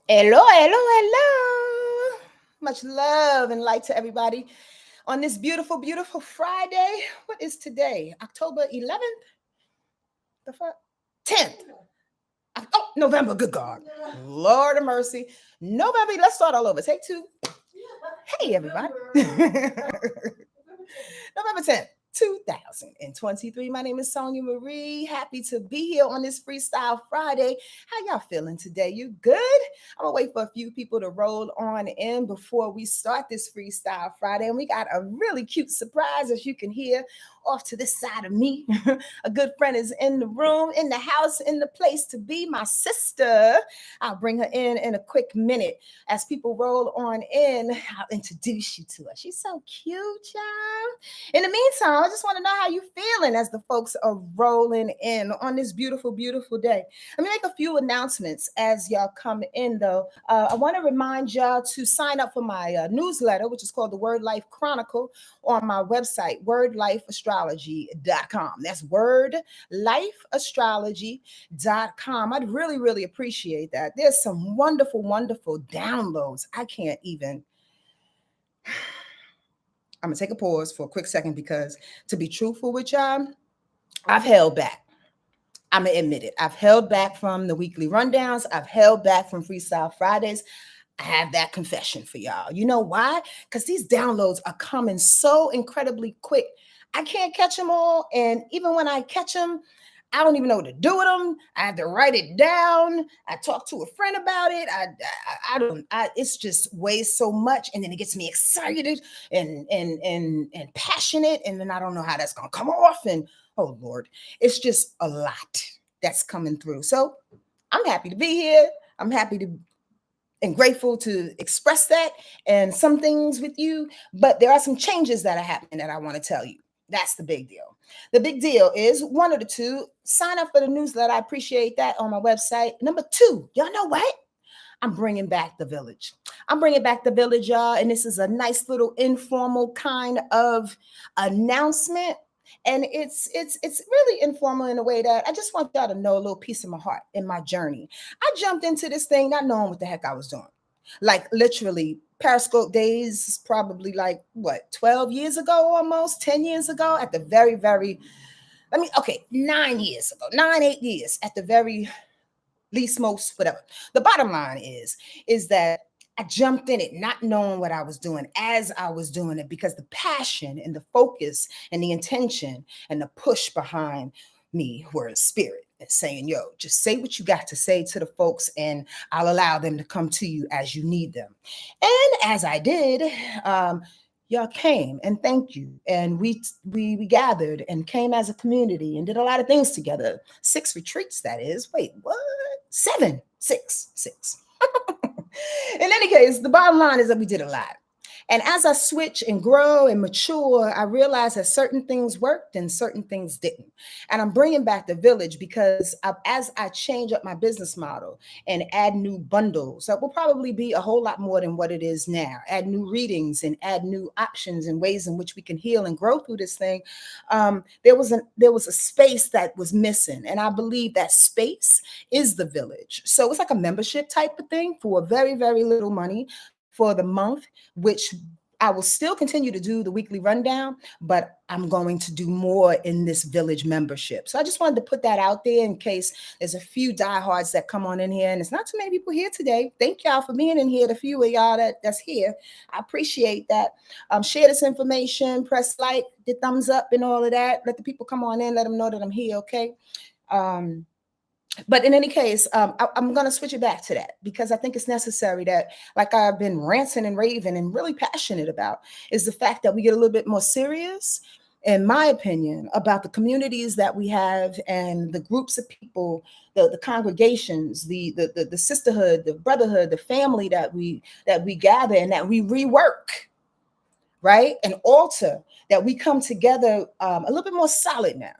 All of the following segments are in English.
Hello, hello, hello. Much love and light to everybody on this beautiful, beautiful Friday. What is today? October 11th? The fuck? 10th. Oh, November. Good God. Lord of mercy. November. Let's start all over. Take two. Hey, everybody. November 10th. 2023. My name is SonjaMarie. Happy to be here on this Freestyle Friday. How y'all feeling today? You good? I'm gonna wait for a few people to roll on in before we start this Freestyle Friday. And we got a really cute surprise, as you can hear off to this side of me. A good friend is in the room, in the house, in the place to be. My sister. I'll bring her in a quick minute. As people roll on in, I'll introduce you to her. She's so cute, y'all. In the meantime, I just want to know how you feeling as the folks are rolling in on this beautiful, beautiful day. Let me make a few announcements as y'all come in, though. I want to remind y'all to sign up for my newsletter, which is called the Wordlife Chronicle, on my website, wordlifeastrology.com. That's wordlifeastrology.com. I'd really, really appreciate that. There's some wonderful, wonderful downloads. I can't even. I'm gonna take a pause for a quick second because, to be truthful with y'all, I've held back. I'm gonna admit it. I've held back from the weekly rundowns. I've held back from Freestyle Fridays. I have that confession for y'all. You know why? Because these downloads are coming so incredibly quick. I can't catch them all. And even when I catch them, I don't even know what to do with them. I have to write it down. I talk to a friend about it. I don't. It's just weighs so much, and then it gets me excited and passionate, and then I don't know how that's gonna come off. And oh Lord, it's just a lot that's coming through. So I'm happy to be here. I'm happy to and grateful to express that and some things with you. But there are some changes that are happening that I want to tell you. That's the big deal. The big deal is one of the two, sign up for the newsletter. I appreciate that on my website. Number two, y'all know what? I'm bringing back the village. I'm bringing back the village, y'all. And this is a nice little informal kind of announcement. And it's really informal in a way that I just want y'all to know a little piece of my heart in my journey. I jumped into this thing not knowing what the heck I was doing. Like literally Periscope days, probably like what, 12 years ago, almost 10 years ago, at the very, very, okay, 9 years ago, 8 years at the very least, most, whatever. The bottom line is that I jumped in it not knowing what I was doing as I was doing it, because the passion and the focus and the intention and the push behind me were in spirit and saying, yo, just say what you got to say to the folks and I'll allow them to come to you as you need them. And as I did, y'all came and thank you. And we gathered and came as a community and did a lot of things together. 6 retreats, that is. Wait, what? 7, 6, 6. In any case, the bottom line is that we did a lot. And as I switch and grow and mature, I realized that certain things worked and certain things didn't. And I'm bringing back the village because as I change up my business model and add new bundles, that will probably be a whole lot more than what it is now. Add new readings and add new options and ways in which we can heal and grow through this thing. There was a space that was missing, and I believe that space is the village. So it's like a membership type of thing for very, very little money for the month, which I will still continue to do the weekly rundown, but I'm going to do more in this village membership. So I just wanted to put that out there in case there's a few diehards that come on in here, and it's not too many people here today. Thank y'all for being in here. The few of y'all that's here, I appreciate that. Share this information, press like, the thumbs up, and all of that. Let the people come on in, let them know that I'm here. Okay. But in any case, I'm going to switch it back to that because I think it's necessary that, like I've been ranting and raving and really passionate about, is the fact that we get a little bit more serious, in my opinion, about the communities that we have and the groups of people, the congregations, the sisterhood, the brotherhood, the family that we gather and that we rework, right, and alter, that we come together a little bit more solid now.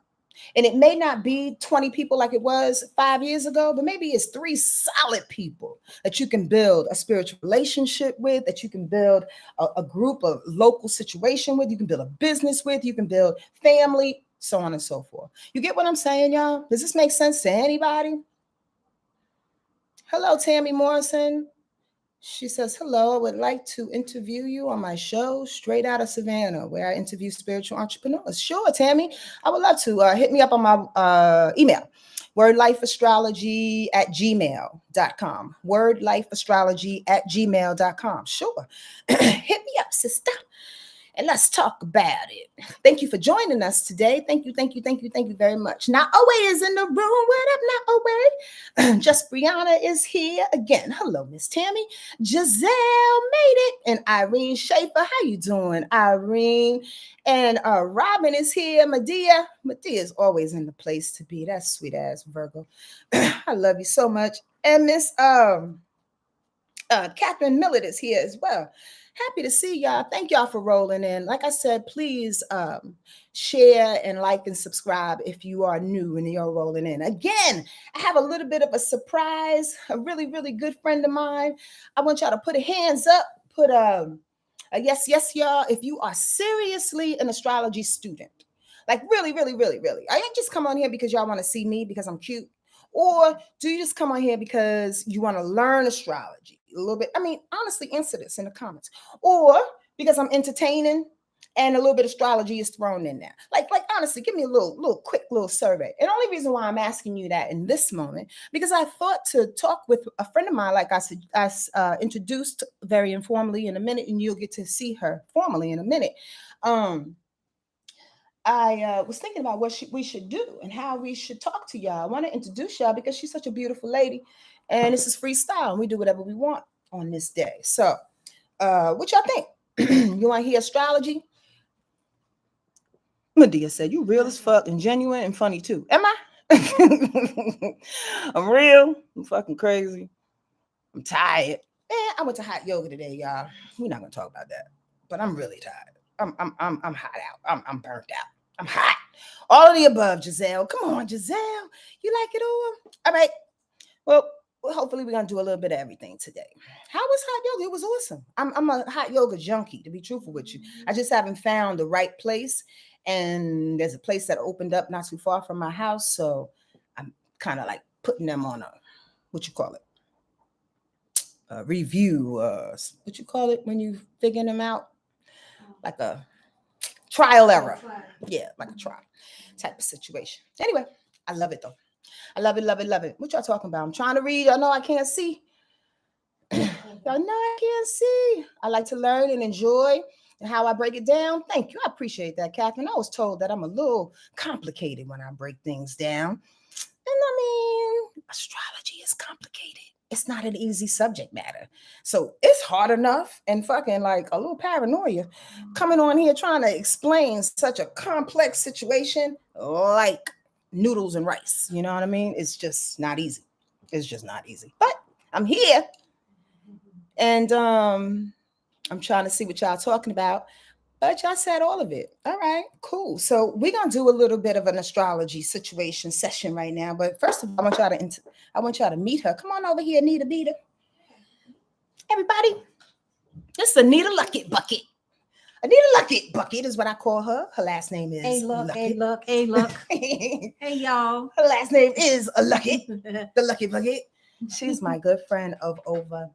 And it may not be 20 people like it was 5 years ago, but maybe it's 3 solid people that you can build a spiritual relationship with, that you can build a group of local situation with, you can build a business with, you can build family, so on and so forth. You get what I'm saying, y'all? Does this make sense to anybody? Hello, Tammy Morrison. She says, hello, I would like to interview you on my show, Straight Out of Savannah, where I interview spiritual entrepreneurs. Sure, Tammy, I would love to. Hit me up on my email, wordlifeastrology@gmail.com. Wordlifeastrology@gmail.com. Sure. Hit me up, sister. And let's talk about it. Thank you for joining us today. Thank you very much. Not always in the room. What up, not always? Just Brianna is here again. Hello, Miss Tammy. Giselle made it. And Irene Schaefer, how you doing, Irene? And Robin is here. Medea is always in the place to be. That sweet ass Virgo. I love you so much. And Miss Catherine Millett is here as well. Happy to see y'all. Thank y'all for rolling in. Like I said, please share and like and subscribe if you are new and you're rolling in. Again, I have a little bit of a surprise. A really, really good friend of mine. I want y'all to put a hands up. Put a yes, y'all. If you are seriously an astrology student, like really. I ain't just come on here because y'all want to see me because I'm cute. Or do you just come on here because you want to learn astrology a little bit? I mean, honestly, answer this in the comments. Or because I'm entertaining and a little bit of astrology is thrown in there. Like honestly, give me a quick survey. And the only reason why I'm asking you that in this moment, because I thought to talk with a friend of mine, like I said, I introduced very informally in a minute, and you'll get to see her formally in a minute. I was thinking about what we should do and how we should talk to y'all. I want to introduce y'all because she's such a beautiful lady, and this is freestyle, and we do whatever we want on this day. So, what y'all think? You want to hear astrology? Medea said, "You real as fuck and genuine and funny too." Am I? I'm real. I'm fucking crazy. I'm tired. I went to hot yoga today, y'all. We're not gonna talk about that, but I'm really tired. I'm hot out. I'm burnt out. I'm hot. All of the above, Giselle. Come on, Giselle. You like it all? All right. Well, hopefully we're going to do a little bit of everything today. How was hot yoga? It was awesome. I'm a hot yoga junkie, to be truthful with you. I just haven't found the right place. And there's a place that opened up not too far from my house. So I'm kind of like putting them on what you call it? A review. What you call it when you figuring them out? Like a trial error. Yeah, like a trial type of situation. Anyway, I love it though. I love it. What y'all talking about? I'm trying to read. Y'all know I can't see. Y'all know I can't see. I like to learn and enjoy and how I break it down. Thank you. I appreciate that, Catherine. I was told that I'm a little complicated when I break things down. And I mean, astrology is complicated. It's not an easy subject matter. So it's hard enough and fucking like a little paranoia coming on here trying to explain such a complex situation like noodles and rice. You know what I mean? It's just not easy. It's just not easy. But I'm here and I'm trying to see what y'all talking about. But y'all said all of it. All right, cool. So we're gonna do a little bit of an astrology situation session right now. But first of all, I want y'all to meet her. Come on over here, Anita Beta. Everybody, this is Anita Luckett Bucket. Anita Luckett Bucket is what I call her. Her last name is Luckett. Hey, y'all. Her last name is Luckett, the Lucky Bucket. She's my good friend of over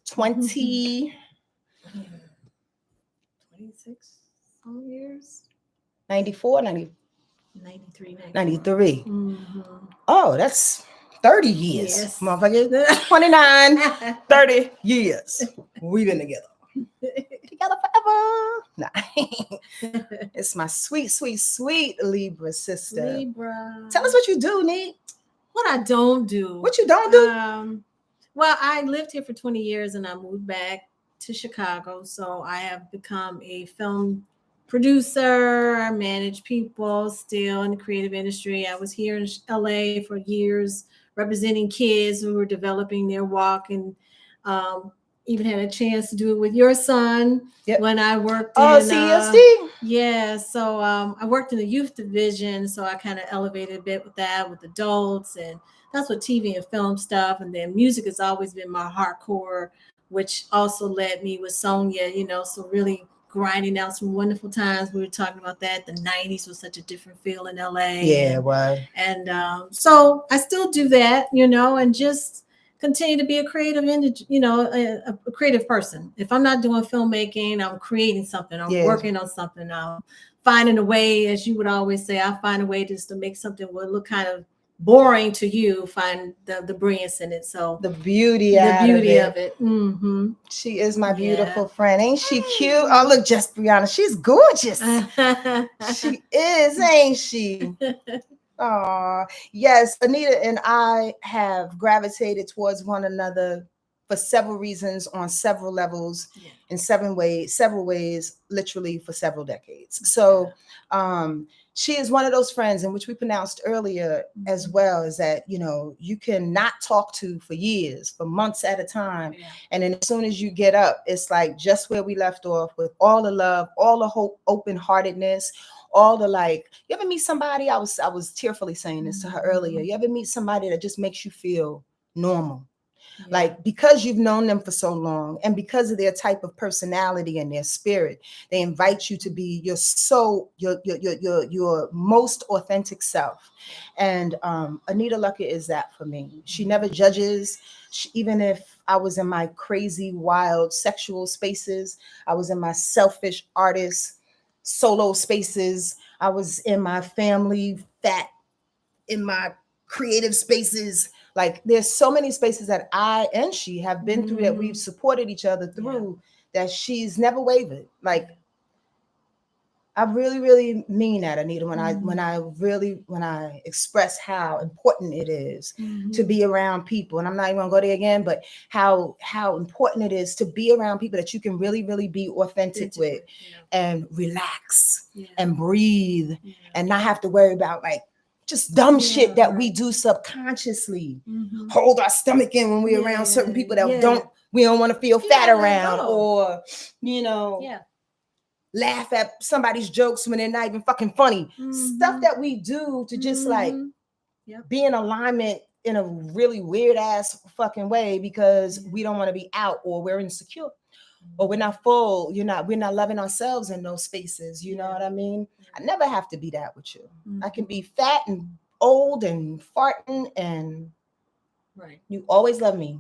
26 years. 94, 93. 93. Mm-hmm. Oh, that's 30 years. Yes. Motherfucker. 29, 30 years. We've been together. Together forever. Nah. It's my sweet Libra sister. Libra. Tell us what you do, Neat. What I don't do. What you don't do? Well, I lived here for 20 years and I moved back to Chicago. So I have become a film producer. I manage people still in the creative industry. I was here in LA for years representing kids who were developing their walk, and even had a chance to do it with your son. Yep. When I worked in CSD. Yeah, so I worked in the youth division, so I kind of elevated a bit with that with adults, and that's what TV and film stuff. And then music has always been my hardcore, which also led me with Sonja, so really grinding out some wonderful times. We were talking about that. The 90s was such a different feel in LA. Yeah, it was. And so I still do that, and just continue to be a creative, a creative person. If I'm not doing filmmaking, I'm creating something. I'm working on something. I'm finding a way, as you would always say, I find a way just to make something will look kind of boring to you, find the brilliance in it. So the beauty of it. it. Mm-hmm. She is my beautiful friend. Ain't she cute? Oh, look, just Brianna, she's gorgeous. She is, ain't she? Oh, yes. Anita and I have gravitated towards one another for several reasons, on several levels, in several ways, literally for several decades. So she is one of those friends in which we pronounced earlier as well, is that, you can not talk to for years, for months at a time. Yeah. And then as soon as you get up, it's like just where we left off, with all the love, all the hope, open-heartedness, all the you ever meet somebody, I was tearfully saying this to her earlier, you ever meet somebody that just makes you feel normal? Yeah. Because you've known them for so long, and because of their type of personality and their spirit, they invite you to be your most authentic self. And Anita Luckett is that for me. She never judges. Even if I was in my crazy, wild sexual spaces, I was in my selfish artist solo spaces, I was in my family in my creative spaces. There's so many spaces that I and she have been through, that we've supported each other through, that she's never wavered. I really, really mean that, Anita, when I express how important it is to be around people. And I'm not even gonna go there again, but how important it is to be around people that you can really, really be authentic with, and relax and breathe, and not have to worry about just dumb shit that we do subconsciously. Hold our stomach in when we're around certain people that we don't want to feel fat around, or laugh at somebody's jokes when they're not even fucking funny. Stuff that we do to just be in alignment in a really weird ass fucking way, because we don't want to be out, or we're insecure, or we're not full. We're not loving ourselves in those spaces. You know what I mean? I never have to be that with you. I can be fat and old and farting, and you always love me.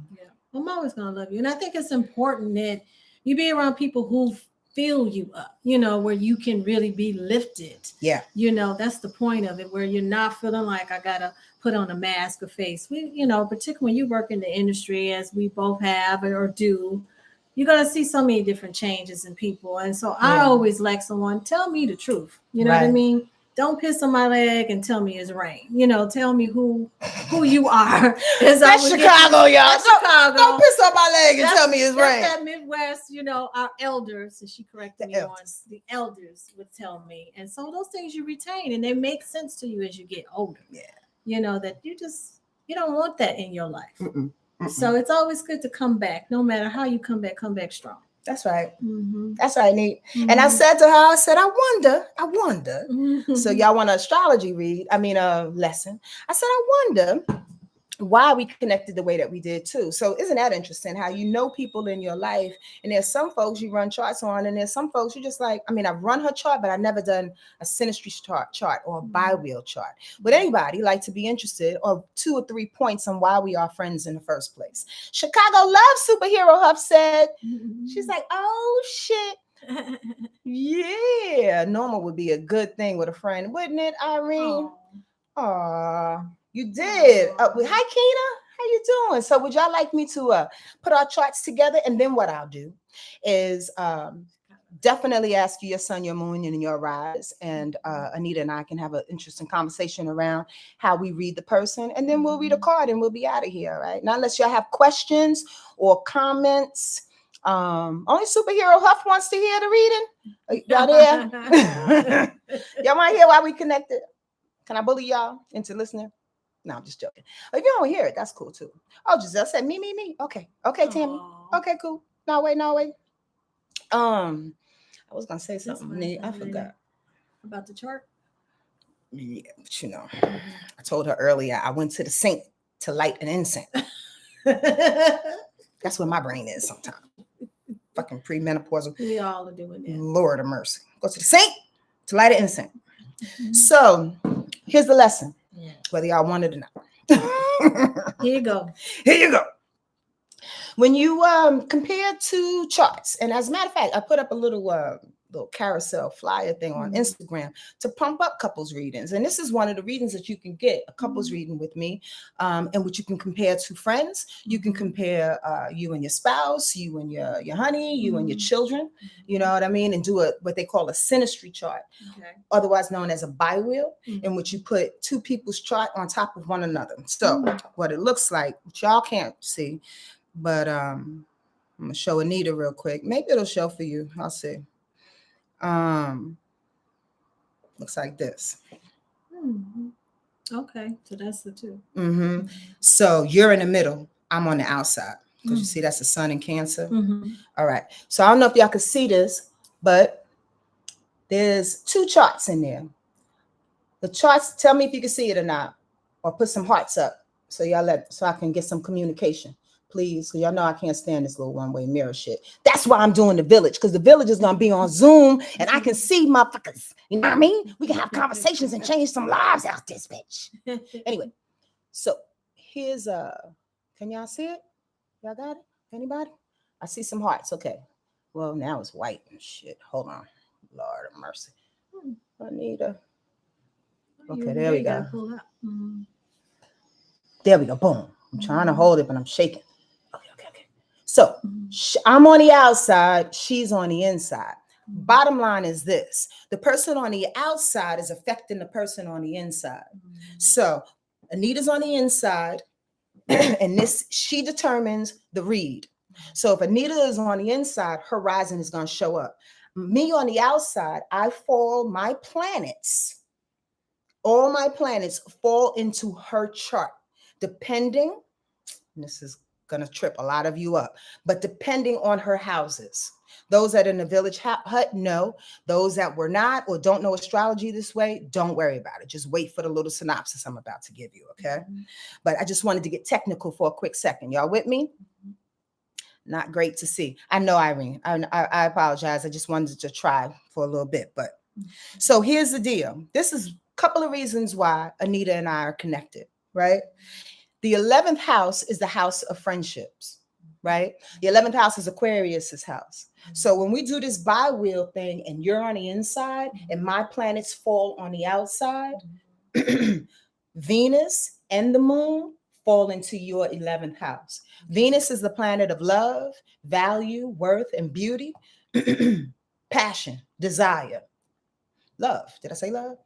I'm always gonna love you. And I think it's important that you be around people who fill you up, where you can really be lifted. Yeah. That's the point of it, where you're not feeling like I gotta put on a mask or face. Particularly when you work in the industry, as we both have or do, you're gonna see so many different changes in people. And so I always like someone, tell me the truth. You know what I mean? Don't piss on my leg and tell me it's rain. Tell me who you are. That's Chicago, y'all. That's Chicago. Don't piss on my leg and tell me it's rain. That Midwest, our elders, and she corrected me on, the elders would tell me. And so those things you retain, and they make sense to you as you get older. Yeah. That you don't want that in your life. So it's always good to come back. No matter how you come back strong. That's right. That's right, Nate. And I said to her, I wonder. So y'all want an astrology lesson? I said, I wonder why we connected the way that we did too. So isn't that interesting how people in your life, and there's some folks you run charts on, and there's some folks you just I've run her chart, but I've never done a synastry chart or a bi-wheel chart. Would anybody like to be interested, or 2 or 3 points on why we are friends in the first place? Chicago loves superhero, Huff said. She's like, oh shit. Yeah, normal would be a good thing with a friend, wouldn't it, Irene? Aww. You did. Hi, Keena. How you doing? So would y'all like me to put our charts together? And then what I'll do is definitely ask you your sun, your moon, and your rise. And Anita and I can have an interesting conversation around how we read the person. And then we'll read a card and we'll be out of here, right? Now, unless y'all have questions or comments. Only superhero Huff wants to hear the reading. Y'all there? Y'all want to hear why we connected? Can I bully y'all into listening? No, I'm just joking. If you don't hear it, that's cool too. Oh, Giselle said me. Okay, Tammy. Okay, cool. No, wait. I was gonna say something. I forgot about the chart. Yeah, but I told her earlier I went to the sink to light an incense. That's where my brain is sometimes. fucking premenopausal. We all are doing that. Lord of mercy. Go to the sink to light an incense. So here's the lesson, whether y'all want it or not. Here you go. Here you go. When you compare two charts, and as a matter of fact, I put up a little carousel flyer thing on Instagram to pump up couples readings. And this is one of the readings that you can get, a couples reading with me, in which you can compare two friends. You can compare you and your spouse, you and your honey, you and your children, you know what I mean? And do what they call a synastry chart, otherwise known as a biwheel, in which you put two people's chart on top of one another. So what it looks like, which y'all can't see, but I'm gonna show Anita real quick. Maybe it'll show for you. I'll see. Looks like this. Okay, so that's the two. So you're in the middle. I'm on the outside, because you see that's the sun in Cancer. All right. So I don't know if y'all can see this, but there's two charts in there. The charts, tell me if you can see it or not, or put some hearts up so I can get some communication. Please, because y'all know I can't stand this little one-way mirror shit. That's why I'm doing the village, because the village is gonna be on Zoom and I can see motherfuckers. You know what I mean? We can have conversations and change some lives out this bitch. Anyway, so here's can y'all see it? Y'all got it? Anybody? I see some hearts. Okay. Well, now it's white and shit. Hold on. Lord of mercy. Anita. Okay, there we go. There we go. Boom. I'm trying to hold it, but I'm shaking. Okay. So I'm on the outside. She's on the inside. Bottom line is this. The person on the outside is affecting the person on the inside. So Anita's on the inside, and she determines the read. So if Anita is on the inside, her rising is going to show up. Me on the outside, all my planets fall into her chart, depending, and this is going to trip a lot of you up, but depending on her houses. Those that are in the village hut know. Those that were not or don't know astrology this way, don't worry about it. Just wait for the little synopsis I'm about to give you, okay? But I just wanted to get technical for a quick second. Y'all with me? Not great to see. I know, Irene. I apologize. I just wanted to try for a little bit. But so here's the deal. This is a couple of reasons why Anita and I are connected, right? The 11th house is the house of friendships, right? The 11th house is Aquarius's house. So when we do this bi-wheel thing and you're on the inside and my planets fall on the outside, Venus and the moon fall into your 11th house. Venus is the planet of love, value, worth, and beauty, passion, desire, love. Did I say love?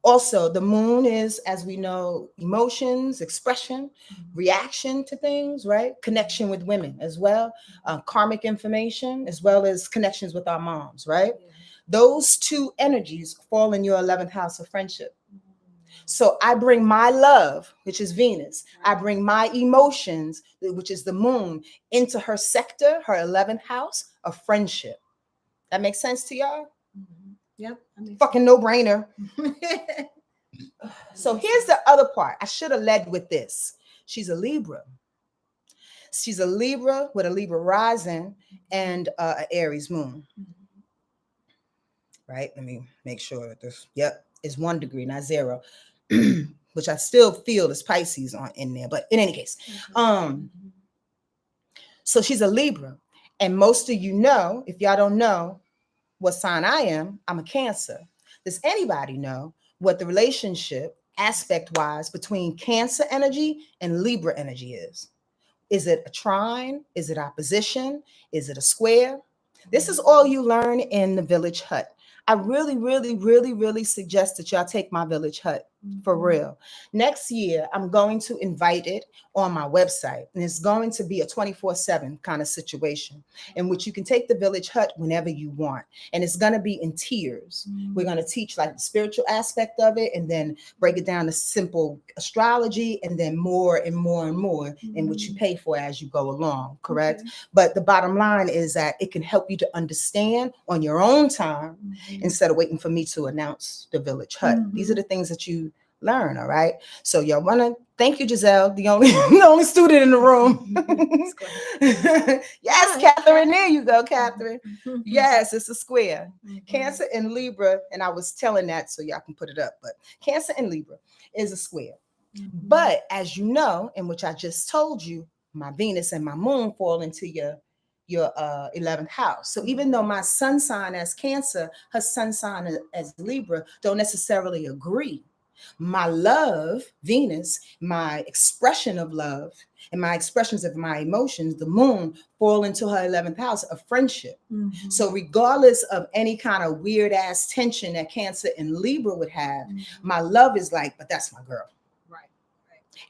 Also, the moon is, as we know, emotions, expression, reaction to things, right? Connection with women as well, karmic information, as well as connections with our moms, right? Those two energies fall in your 11th house of friendship. So I bring my love, which is Venus. I bring my emotions, which is the moon, into her sector, her 11th house of friendship. That makes sense to y'all? Yep. Fucking no brainer. So here's the other part. I should have led with this. She's a Libra. She's a Libra with a Libra rising and an Aries moon. Right? Let me make sure that this, is 1 degree, not 0, which I still feel is Pisces in there. But in any case, so she's a Libra. And most of you know, if y'all don't know what sign I am, I'm a Cancer. Does anybody know what the relationship aspect-wise between Cancer energy and Libra energy is? Is it a trine? Is it opposition? Is it a square? This is all you learn in the village hut. I really, really, really, really suggest that y'all take my village hut for real. Next year, I'm going to invite it on my website, and it's going to be a 24/7 kind of situation in which you can take the village hut whenever you want. And it's going to be in tiers. We're going to teach like the spiritual aspect of it, and then break it down to simple astrology, and then more and more and more in which you pay for as you go along, correct? But the bottom line is that it can help you to understand on your own time instead of waiting for me to announce the village hut. These are the things that you learn. All right. So y'all want to thank you, Giselle, the only the only student in the room. Yes, Catherine. There you go, Catherine. Yes, it's a square. Cancer and Libra, and I was telling that so y'all can put it up, but Cancer and Libra is a square. But as you know, in which I just told you, my Venus and my moon fall into your 11th house. So even though my sun sign as Cancer, her sun sign as Libra don't necessarily agree, my love, Venus, my expression of love, and my expressions of my emotions, the moon, fall into her 11th house of friendship. So regardless of any kind of weird ass tension that Cancer and Libra would have, my love is like, but that's my girl.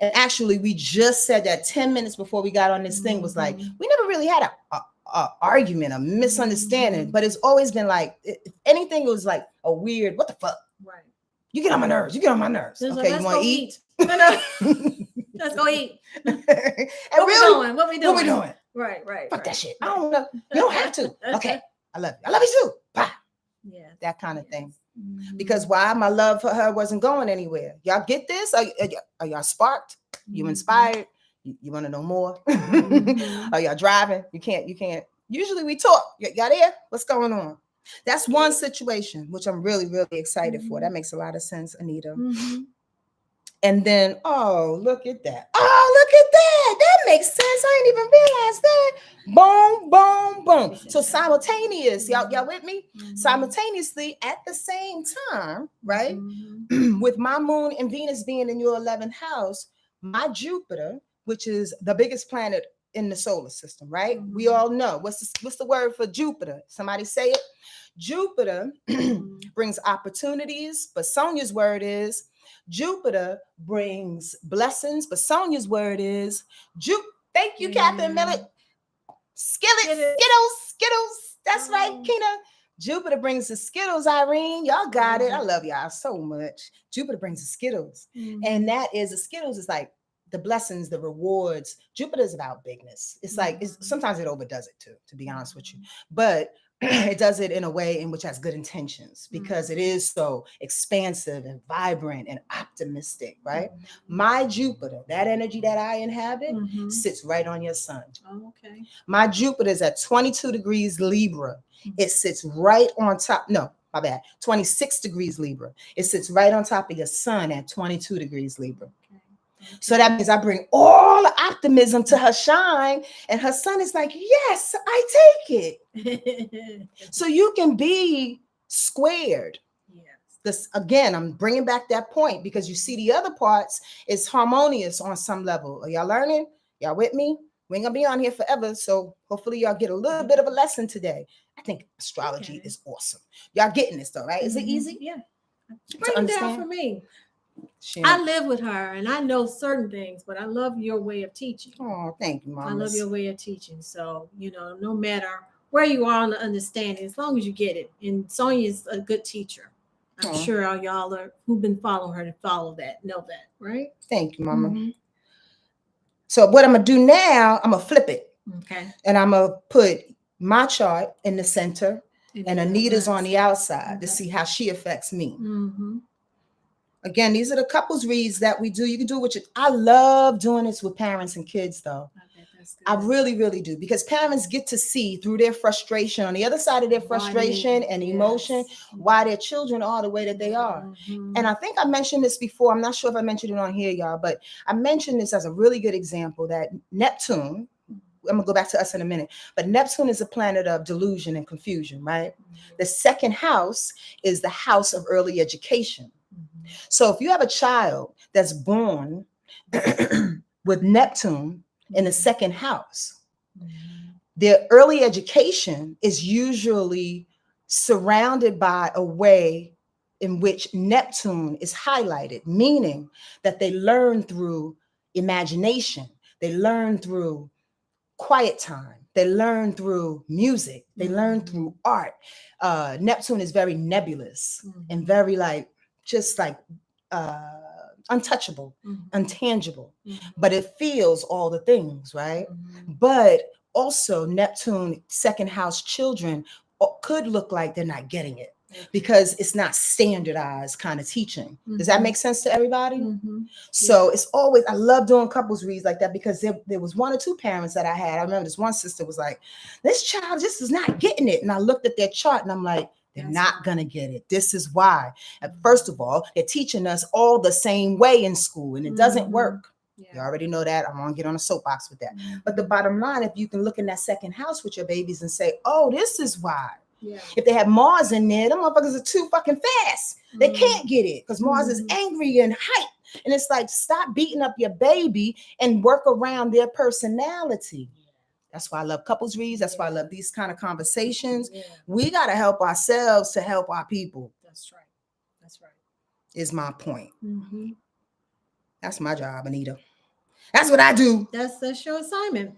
And actually, we just said that 10 minutes before we got on this thing was like, we never really had a argument, a misunderstanding, but it's always been like, if anything, it was like a weird, what the fuck? Right. You get on my nerves. You get on my nerves. Okay, like, you want to eat? Let's go eat. And what really, we doing? What we doing? Right. Fuck that shit. I don't know. You don't have to. Okay. I love you. I love you too. Bye. Yeah. That kind of thing. Because why? My love for her wasn't going anywhere. Y'all get this? Are y'all sparked? You inspired? You want to know more? Are y'all driving? You can't. Usually we talk. Y'all there? What's going on? That's one situation, which I'm really, really excited for. That makes a lot of sense, Anita. And then, oh, look at that. Oh, look at that. That makes sense. I didn't even realize that. Boom, boom, boom. So simultaneous, y'all with me? Simultaneously at the same time, right? With my moon and Venus being in your 11th house, my Jupiter, which is the biggest planet in the solar system, right? We all know. What's the word for Jupiter? Somebody say it. Jupiter brings opportunities, but Sonja's word is Jupiter brings blessings, but Sonja's word is thank you, Catherine Millet. Skittles. That's right, Kina. Jupiter brings the Skittles, Irene. Y'all got it. I love y'all so much. Jupiter brings the Skittles. And that is, the Skittles is like the blessings, the rewards. Jupiter is about bigness. It's like, sometimes it overdoes it too, to be honest with you. But it does it in a way in which has good intentions, because it is so expansive and vibrant and optimistic, right? My Jupiter, that energy that I inhabit, sits right on your sun. Okay. My Jupiter is at 22 degrees Libra. It sits right on top. No, my bad. 26 degrees Libra. It sits right on top of your sun at 22 degrees Libra. So that means I bring all the optimism to her shine, and her sun is like, yes, I take it. So you can be squared. This again, I'm bringing back that point, because you see the other parts is harmonious on some level. Are y'all learning? Y'all with me? We ain't gonna be on here forever, so hopefully y'all get a little bit of a lesson today. I think astrology is awesome. Y'all getting this though, right? Is it easy? Yeah. Bring it down for me. I live with her and I know certain things, but I love your way of teaching. Oh, thank you, Mom. I love your way of teaching. So, no matter where you are on the understanding, as long as you get it. And Sonja is a good teacher. I'm sure all y'all who've been following her to follow that, know that, right? Thank you, Mama. So what I'm going to do now, I'm going to flip it. Okay. And I'm going to put my chart in the center and Anita's on the outside to see how she affects me. Again, these are the couples reads that we do. You can do what I love doing this with parents and kids, though. I really, really do, because parents get to see through their frustration, on the other side of their frustration and emotion, why their children are the way that they are. And I think I mentioned this before. I'm not sure if I mentioned it on here, y'all, but I mentioned this as a really good example that Neptune, I'm gonna go back to us in a minute, but Neptune is a planet of delusion and confusion, right? The second house is the house of early education. So if you have a child that's born with Neptune in the second house, their early education is usually surrounded by a way in which Neptune is highlighted, meaning that they learn through imagination, they learn through quiet time, they learn through music, they learn through art. Neptune is very nebulous and very untouchable, intangible, but it feels all the things, right? But also Neptune second house children could look like they're not getting it. because it's not standardized kind of teaching. Does that make sense to everybody? So it's always, I love doing couples reads like that because there was one or two parents that I had. I remember this one sister was like, this child just is not getting it. And I looked at their chart and I'm like, they're not going to get it. This is why. First of all, they're teaching us all the same way in school and it doesn't work. You already know that. I won't get on a soapbox with that. But the bottom line, if you can look in that second house with your babies and say, oh, this is why. If they have Mars in there, them motherfuckers are too fucking fast. They can't get it because Mars is angry and hype. And it's like, stop beating up your baby and work around their personality. That's why I love couples reads. That's why I love these kind of conversations. We got to help ourselves to help our people. That's right. That's right. Is my point. That's my job, Anita. That's what I do. That's your assignment.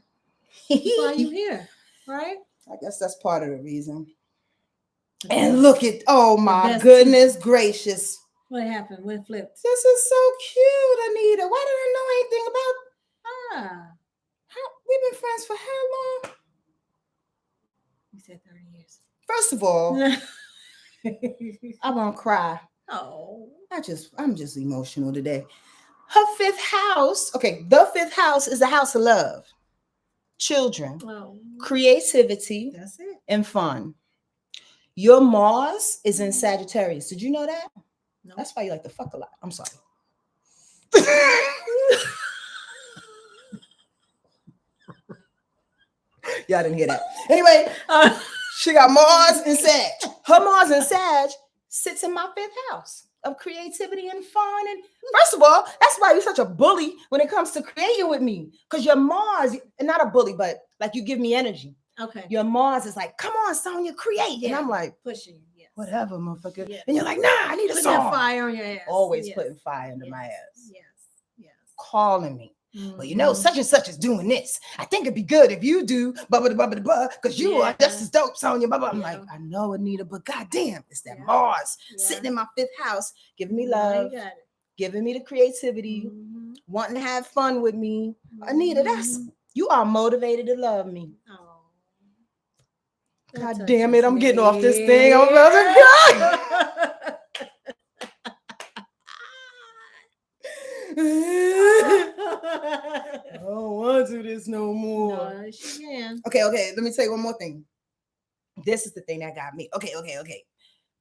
That's why you here, right? I guess that's part of the reason. And look at, oh my goodness gracious. What happened? What flipped? This is so cute, Anita. Why did I know anything about? We've been friends for how long? You said 30 years. First of all, I won't cry. Oh, I'm just emotional today. Her fifth house, okay, the fifth house is the house of love, children, creativity, that's it, and fun. Your Mars is in Sagittarius. Did you know that? No. That's why you like to fuck a lot. I'm sorry. Y'all didn't hear that. Anyway, she got Mars and Sag. Her Mars and Sag sits in my fifth house of creativity and fun. And first of all, that's why you're such a bully when it comes to creating with me. Because your Mars, and not a bully, but like you give me energy. Okay. Your Mars is like, come on, Sonja, create. And I'm like, pushing. Yes. Whatever, motherfucker. Yes. And you're like, nah, I need a song. Putting fire on your ass. Always putting fire under my ass. Yes. Calling me. Well, you know, such and such is doing this. I think it'd be good if you do, because you are just as dope, Sonja. I'm like, I know, Anita, but goddamn, it's that Mars sitting in my fifth house, giving me love, giving me the creativity, wanting to have fun with me. Anita, you are motivated to love me. Oh, God damn it, I'm getting off this thing. I'm about to cry. I don't want to do this no more. No, she can. Okay. Let me tell you one more thing. This is the thing that got me. Okay. If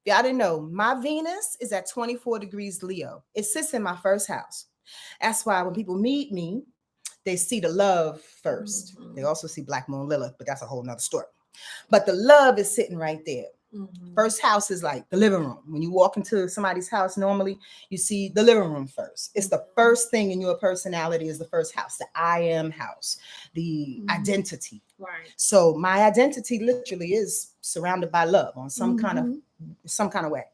y'all didn't know, my Venus is at 24 degrees Leo. It sits in my first house. That's why when people meet me, they see the love first. They also see Black Moon Lilith, but that's a whole nother story. But the love is sitting right there. First house is like the living room. When you walk into somebody's house, normally you see the living room first. It's the first thing in your personality is the first house, the I am house, the identity. Right. So my identity literally is surrounded by love on some kind of way.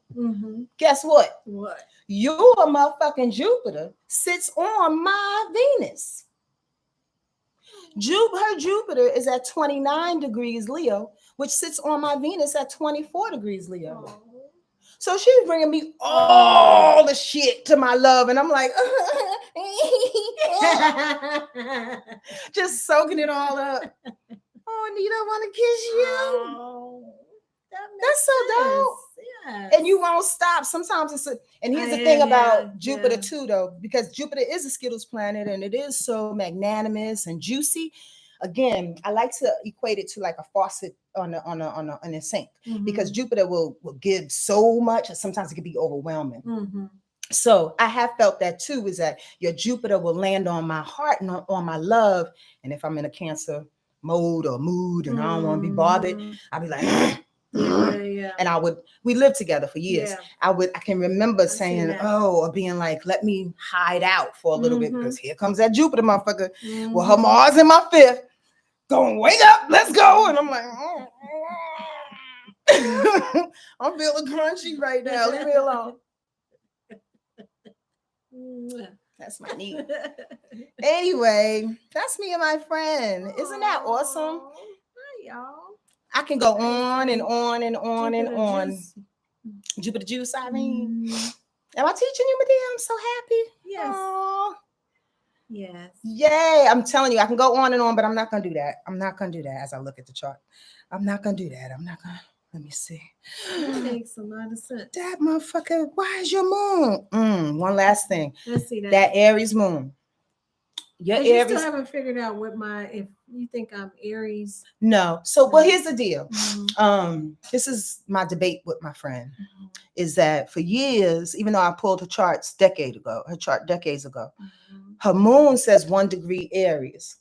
Guess what? What? Your motherfucking Jupiter sits on my Venus. Her Jupiter is at 29 degrees Leo, which sits on my Venus at 24 degrees Leo. Oh. So she's bringing me all the shit to my love. And I'm like, just soaking it all up. Oh, Anita, I want to kiss you. Oh, that's so dope. Yes. And you won't stop. Sometimes and here's the thing about Jupiter too, though, because Jupiter is a Skittles planet and it is so magnanimous and juicy. Again, I like to equate it to like a faucet on a sink because Jupiter will give so much, and sometimes it can be overwhelming. So I have felt that too, is that your Jupiter will land on my heart and on my love. And if I'm in a Cancer mode or mood and I don't want to be bothered, I'll be like, and we lived together for years. I can remember saying, or being like, let me hide out for a little bit because here comes that Jupiter motherfucker. Well, her Mars in my fifth. Going, wake up, let's go. And I'm like, I'm feeling crunchy right now. Leave me alone. That's my need. Anyway, that's me and my friend. Isn't that awesome? Hi, y'all. I can go on and on and on and on. Jupiter Juice, Irene. Am I teaching you, Medea? I'm so happy. Yes. Aww. Yes. Yay. I'm telling you, I can go on and on, but I'm not going to do that. I'm not going to do that as I look at the chart. I'm not going to do that. I'm not going to. Let me see. That makes a lot of sense. That motherfucker, why is your moon? One last thing. Let's see That Aries moon. Your Because you Aries. still haven't figured out what if you think I'm Aries. No. So, well, here's the deal. Mm-hmm. This is my debate with my friend. Is that for years, even though I pulled her chart decades ago, her moon says 1 degree Aries.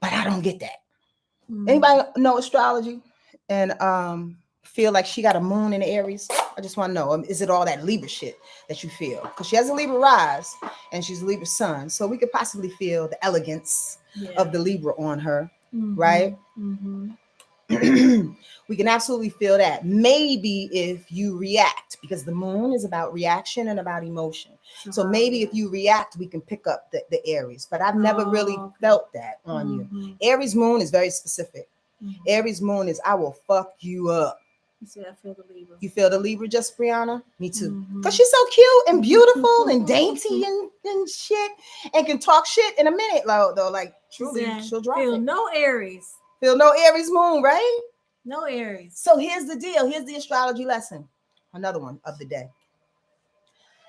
But I don't get that. Anybody know astrology and feel like she got a moon in Aries? I just want to know, is it all that Libra shit that you feel? Because she has a Libra rise and she's a Libra sun. So we could possibly feel the elegance of the Libra on her, right? We can absolutely feel that. Maybe if you react, because the moon is about reaction and about emotion. So maybe if you react, we can pick up the Aries. But I've never really felt that on you. Aries moon is very specific. Aries moon is, I will fuck you up. You see, I feel the Libra. You feel the Libra, just Brianna? Me too. Because she's so cute and beautiful and dainty and shit, and can talk shit in a minute, though. Like, truly, she'll drop feel it. No Aries. Feel no Aries moon, right? No Aries. So here's the deal. Here's the astrology lesson. Another one of the day.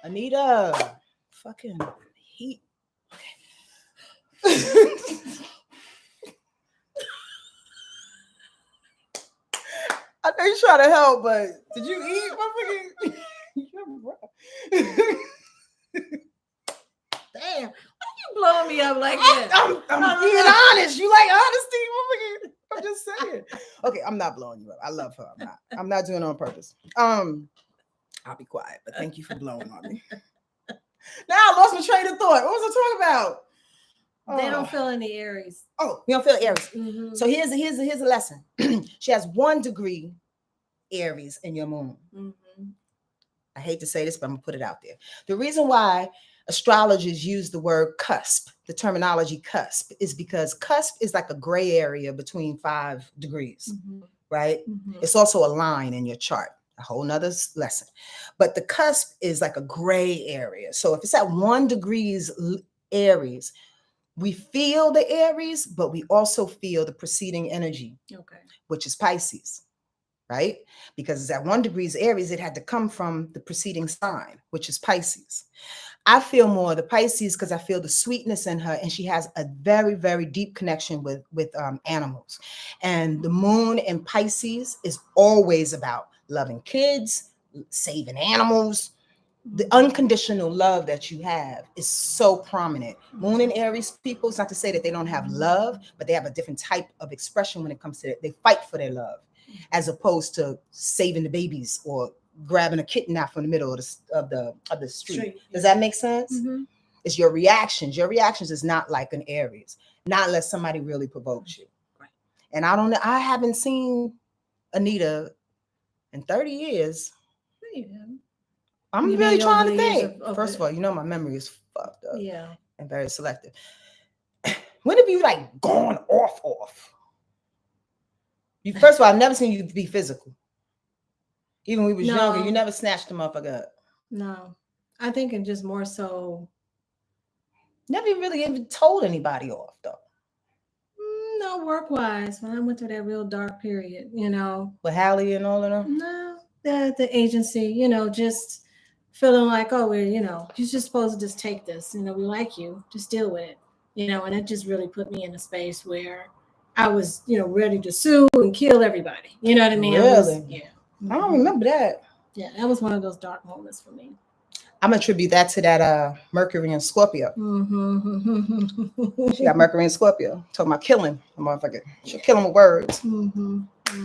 Anita, fucking heat. I know you're trying to help, but did you eat my fucking... Damn, why you blowing me up like that? I'm being honest. You like honesty, motherfucker? I'm just saying. Okay, I'm not blowing you up. I love her. I'm not doing it on purpose. I'll be quiet, but thank you for blowing on me. Now I lost my train of thought. What was I talking about? They don't feel any Aries. Oh, you don't feel Aries. So here's a lesson. She has 1 degree Aries in your moon. I hate to say this, but I'm gonna put it out there. The reason why astrologers use the word cusp, the terminology cusp, is because cusp is like a gray area between 5 degrees, right? It's also a line in your chart, a whole nother lesson. But the cusp is like a gray area. So if it's at 1 degrees Aries, we feel the Aries, but we also feel the preceding energy, which is Pisces, right? Because it's at 1 degrees Aries, it had to come from the preceding sign, which is Pisces. I feel more the Pisces because I feel the sweetness in her, and she has a very, very deep connection with animals. And the moon in Pisces is always about loving kids, saving animals. The unconditional love that you have is so prominent. Moon and Aries people, it's not to say that they don't have love, but they have a different type of expression when it comes to it. They fight for their love, as opposed to saving the babies or grabbing a kitten out from the middle of the street. Does that make sense? It's your reactions. Your reactions is not like an Aries, not unless somebody really provokes you. Right. And I don't know. I haven't seen Anita in 30 years. I'm really trying to think. First of all, you know my memory is fucked up. Yeah. And very selective. When have you like gone off? First of all, I've never seen you be physical. Even when we was younger, you never snatched the motherfucker up. No. I think it just more so. Never really even told anybody off though. No, work-wise. When I went through that real dark period, With Hallie and all of them? No. The agency, just feeling like, oh, you're just supposed to just take this. We like you. Just deal with it. And it just really put me in a space where I was, ready to sue and kill everybody. You know what I mean? Really? I don't remember that. Yeah, that was one of those dark moments for me. I'm gonna attribute that to that Mercury and Scorpio. She got Mercury and Scorpio. Talking about killing a motherfucker. She'll kill him with words.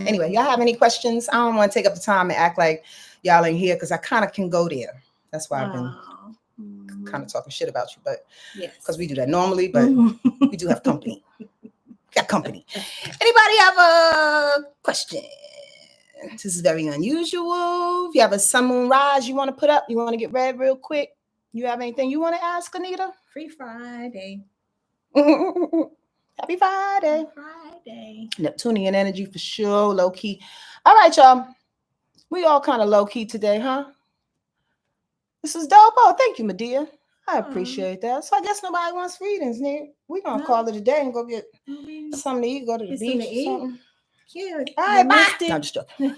Anyway, y'all have any questions? I don't want to take up the time and act like y'all ain't here because I kind of can go there. That's why I've been kind of talking shit about you, but because we do that normally, but we do have company. Got company. Anybody have a question? This is very unusual. If you have a sun moon rise you want to put up, you want to get read real quick. You have anything you want to ask, Anita? Free Friday. Happy Friday. Neptunian energy for sure, low key. All right, y'all. We all kind of low key today, huh? This is dope. Oh, thank you, Medea. I appreciate that. So I guess nobody wants readings, Nick. We're going to call it a day and go get something to eat, go to the beach or something. Cute. All right, bye. Missed it. No, I'm just joking.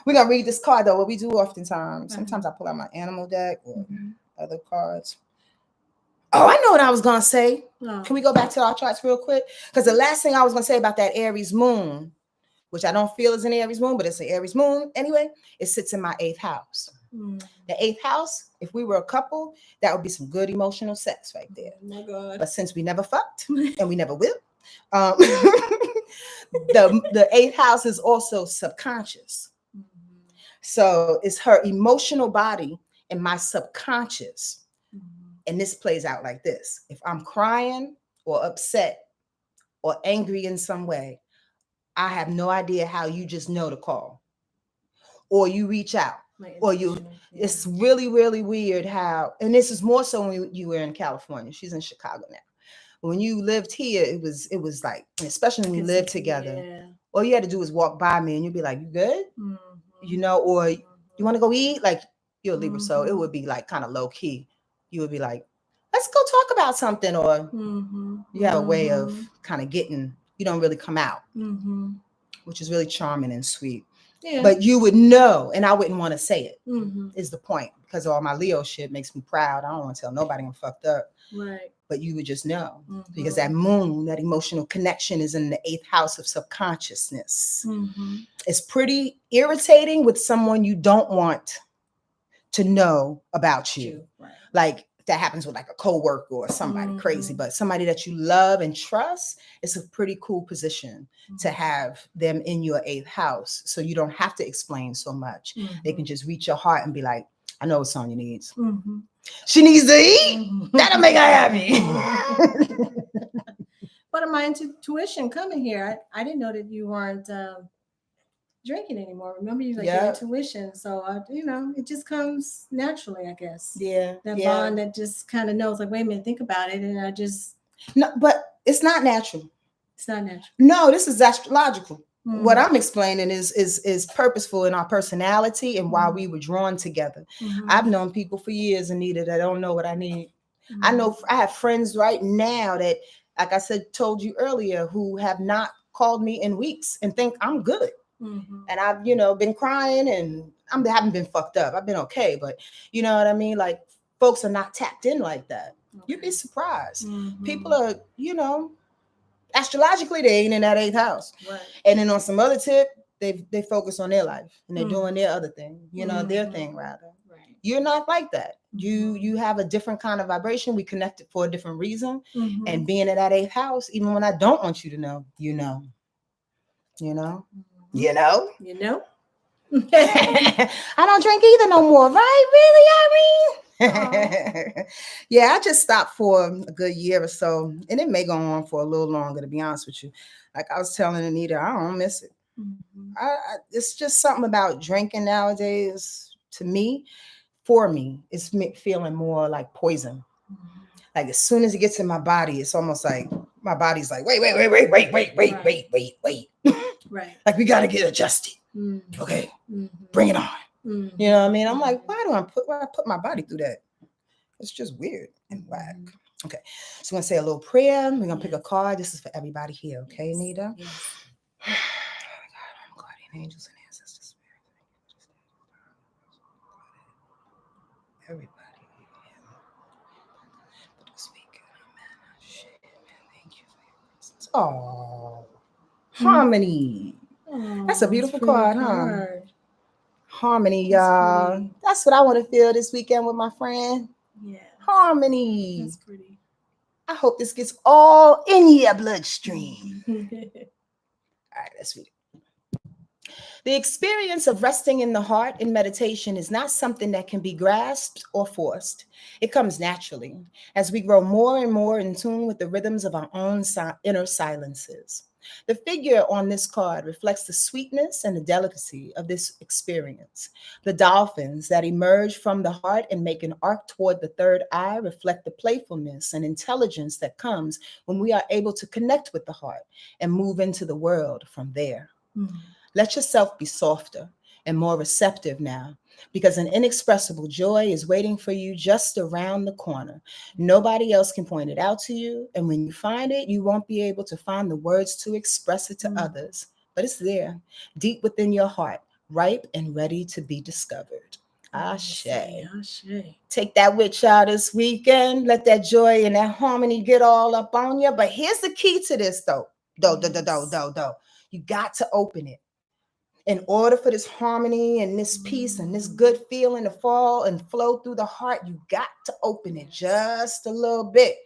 We're going to read this card, though. What we do oftentimes. Sometimes I pull out my animal deck or other cards. Oh, I know what I was going to say. Oh. Can we go back to our charts real quick? Because the last thing I was going to say about that Aries moon, which I don't feel is an Aries moon, but it's an Aries moon anyway, it sits in my 8th house. The 8th house, if we were a couple, that would be some good emotional sex right there. Oh my God. But since we never fucked and we never will, the 8th house is also subconscious. So it's her emotional body and my subconscious. And this plays out like this. If I'm crying or upset or angry in some way, I have no idea how you just know to call or you reach out or it's really, really weird how, and this is more so when you were in California. She's in Chicago now. When you lived here, it was like, especially when we lived together, all you had to do was walk by me and you'd be like, you good? You know, or you want to go eat? Like you're a Libra, so it would be like kind of low key. You would be like, let's go talk about something, or you have a way of kind of getting, you don't really come out, which is really charming and sweet. Yeah. But you would know, and I wouldn't want to say it, is the point, because all my Leo shit makes me proud. I don't want to tell nobody I'm fucked up. Right. But you would just know, because that moon, that emotional connection is in the 8th house of subconsciousness. It's pretty irritating with someone you don't want to know about you. Right. Like that happens with like a coworker or somebody crazy, but somebody that you love and trust, it's a pretty cool position to have them in your 8th house. So you don't have to explain so much. They can just reach your heart and be like, I know what Sonja needs. She needs to eat. That'll make her happy. But my intuition coming here, I didn't know that you weren't drinking anymore. Remember, you like your intuition. So, it just comes naturally, I guess. Yeah. That bond that just kind of knows, like, wait a minute, think about it. And I just. No, but it's not natural. It's not natural. No, this is astrological. What I'm explaining is purposeful in our personality and why we were drawn together. I've known people for years, Anita, that don't know what I need. I know I have friends right now that, like I said, told you earlier, who have not called me in weeks and think I'm good. And I've, been crying and I haven't been fucked up. I've been okay, but you know what I mean? Like folks are not tapped in like that. Okay. You'd be surprised. People are, astrologically, they ain't in that 8th house. Right. And then on some other tip, they focus on their life and they're doing their other thing, their thing rather. Right. You're not like that. You have a different kind of vibration. We connected for a different reason. And being in that 8th house, even when I don't want you to know, you know. I don't drink either no more, right? Really, Irene? Yeah, I just stopped for a good year or so, and it may go on for a little longer, to be honest with you. Like I was telling Anita, I don't miss it. It's just something about drinking nowadays, to me, for me, it's feeling more like poison. Like as soon as it gets in my body, it's almost like my body's like, wait. Right. Like we got to get adjusted. Okay. Bring it on. You know what I mean? I'm like, why do I put my body through that? It's just weird and whack. Okay. So we're going to say a little prayer. We're going to pick a card. This is for everybody here. Okay, Nita? Yes. Guardian angels and ancestors. Everybody. Oh, harmony. That's a beautiful card, huh? Harmony, y'all. Pretty. That's what I want to feel this weekend with my friend. Yeah. Harmony. That's pretty. I hope this gets all in your bloodstream. All right, let's read it. The experience of resting in the heart in meditation is not something that can be grasped or forced. It comes naturally as we grow more and more in tune with the rhythms of our own inner silences. The figure on this card reflects the sweetness and the delicacy of this experience. The dolphins that emerge from the heart and make an arc toward the third eye reflect the playfulness and intelligence that comes when we are able to connect with the heart and move into the world from there. Let yourself be softer and more receptive now because an inexpressible joy is waiting for you just around the corner. Nobody else can point it out to you. And when you find it, you won't be able to find the words to express it to others. But it's there, deep within your heart, ripe and ready to be discovered. Ashe. Take that with y'all this weekend. Let that joy and that harmony get all up on you. But here's the key to this, though. You got to open it. In order for this harmony and this peace and this good feeling to fall and flow through the heart, you got to open it just a little bit.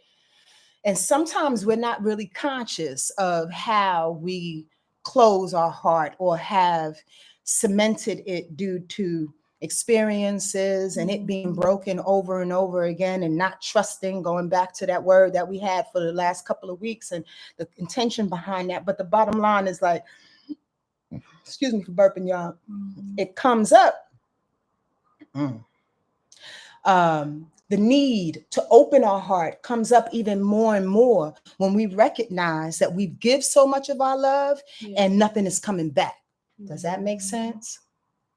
And sometimes we're not really conscious of how we close our heart or have cemented it due to experiences and it being broken over and over again and not trusting, going back to that word that we had for the last couple of weeks and the intention behind that. But the bottom line is like, excuse me for burping, y'all. It comes up. The need to open our heart comes up even more and more when we recognize that we give so much of our love and nothing is coming back. Does that make sense?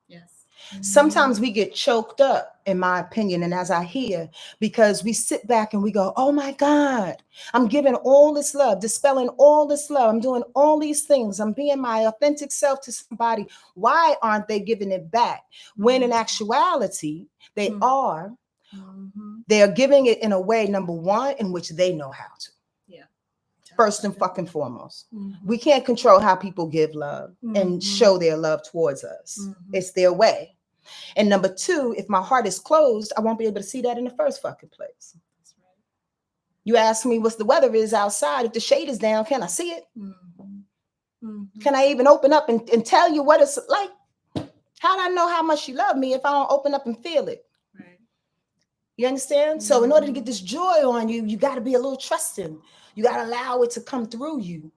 Yes. Sometimes we get choked up, in my opinion, and as I hear, because we sit back and we go, oh my God, I'm giving all this love, dispelling all this love. I'm doing all these things. I'm being my authentic self to somebody. Why aren't they giving it back? When in actuality, they are. They are giving it in a way, number one, in which they know how to. First and fucking foremost. We can't control how people give love and show their love towards us. It's their way. And number two, if my heart is closed, I won't be able to see that in the first fucking place. That's right. You ask me what's the weather is outside. If the shade is down, can I see it? Can I even open up and tell you what it's like? How do I know how much you love me if I don't open up and feel it? Right. You understand? So in order to get this joy on you, you got to be a little trusting. You got to allow it to come through you.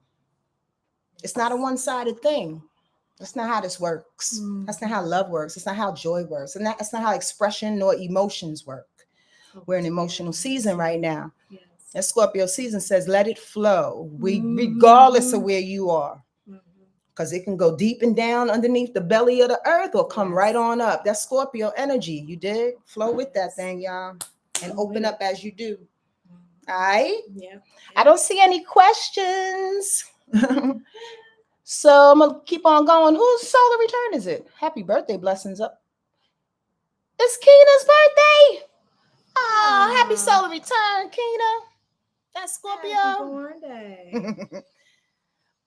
It's not a one-sided thing. That's not how this works. That's not how love works. It's not how joy works. And that's not how expression nor emotions work. We're in emotional season right now. Yes. That Scorpio season says, let it flow, regardless of where you are. Because it can go deep and down underneath the belly of the earth or come right on up. That's Scorpio energy. You dig? Flow with that thing, y'all. And open up as you do. All right? Yeah. I don't see any questions. So I'm going to keep on going. Whose solar return is it? Happy birthday, blessings up. It's Keena's birthday. Oh, happy solar return, Keena. That's Scorpio. Happy birthday.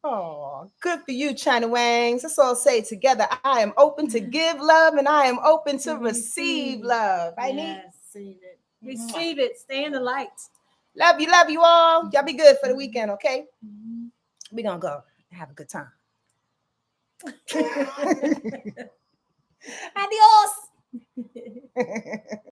Oh, good for you, China Wangs. Let's all say it together. I am open to give love and I am open to receive love. Receive it. Receive it. Stay in the light. Love you all. Y'all be good for the weekend, okay? We're going to go have a good time. Adios.